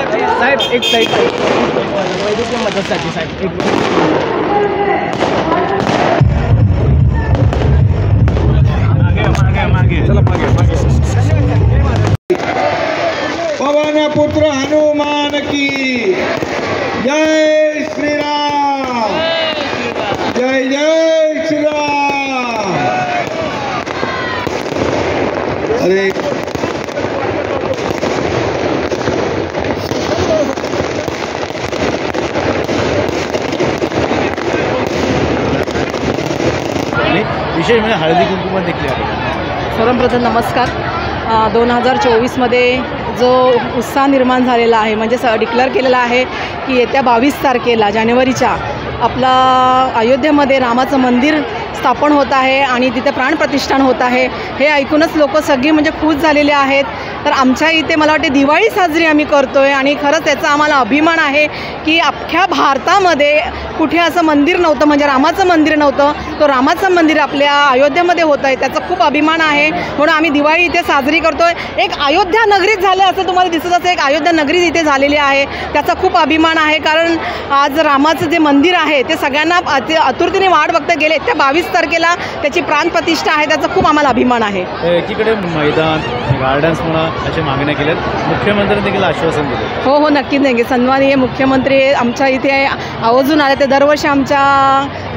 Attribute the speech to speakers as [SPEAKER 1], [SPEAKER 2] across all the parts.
[SPEAKER 1] साहेब एक साईड वैद्यकीय मदतीसाठी साहेब एक मागे चला मागे
[SPEAKER 2] पवन पुत्र हनुमान की जय श्री राम, जय जय श्री राम। अरे
[SPEAKER 1] विशेष म्हणजे हळदी कुंकुम देखील आहे।
[SPEAKER 3] सर्वप्रथम नमस्कार। 2024मध्ये जो उत्साह निर्माण झालेला आहे म्हणजे डिक्लेअर केलेला आहे की येत्या 22 तारखेला जानेवारीच्या आपला अयोध्येमध्ये रामाचं मंदिर स्थापन होत आहे आणि तिथे प्राणप्रतिष्ठान होत आहे। हे ऐकूनच लोक सगळी म्हणजे खुश झालेले आहेत। तर आमच्या इथे मला वाटते दिवाळी साजरी आम्ही करतोय आणि खरंच त्याचा आम्हाला अभिमान आहे की अख्ख्या भारतामध्ये कुठे असं मंदिर नव्हतं, म्हणजे रामाचं मंदिर नव्हतं, तो रामाचं मंदिर आपल्या अयोध्येमध्ये होतं आहे, त्याचा खूप अभिमान आहे। म्हणून आम्ही दिवाळी इथे साजरी करतोय। एक अयोध्या नगरीत झालं असं तुम्हाला दिसत असेल, एक अयोध्या नगरी इथे झालेली आहे, त्याचा खूप अभिमान आहे। कारण आज रामाचं जे मंदिर आहे ते सगळ्यांना आतुरतेने वाट बघत गेले। त्या 22 तारखेला त्याची प्राणप्रतिष्ठा आहे, त्याचा खूप आम्हाला अभिमान आहे।
[SPEAKER 1] एकीकडे मैदान गार्डन्स म्हणा असे मागण्या केल्यात, मुख्यमंत्र्यांनी देखील आश्वासन दिले।
[SPEAKER 3] हो नक्कीच देंगे। सन्माननीय मुख्यमंत्री आमच्या इथे आवर्जून आले। ते दरवर्षी आमच्या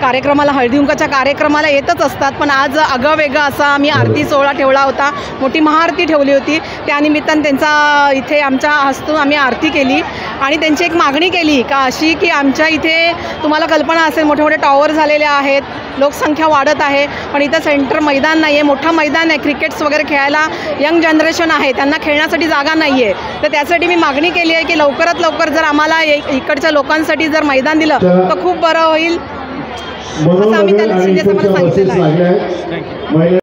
[SPEAKER 3] कार्यक्रमाला हळदीकुंकाच्या कार्यक्रमाला येतच असतात, पण आज आगळावेगळा असा आम्ही आरती सोहळा ठेवला होता, मोठी महाआरती ठेवली होती। त्यानिमित्ताने त्यांचा इथे आमच्या हस्तून आम्ही आरती केली आणि त्यांची एक मागणी केली का अशी की आमच्या इथे तुम्हाला कल्पना असेल मोठे मोठे टॉवर झालेले आहेत, लोकसंख्या वाढत आहे, पण इथं सेंटर मैदान नाही आहे, मोठं मैदान आहे, क्रिकेट्स वगैरे खेळायला यंग जनरेशन आहे, त्यांना खेळण्यासाठी जागा नाही आहे। तर त्यासाठी मी मागणी केली आहे की लवकरात लवकर जर आम्हाला इकडच्या लोकांसाठी जर मैदान दिलं तर खूप बरं होईल, असं आम्ही त्यांना सांगितलेलं आहे।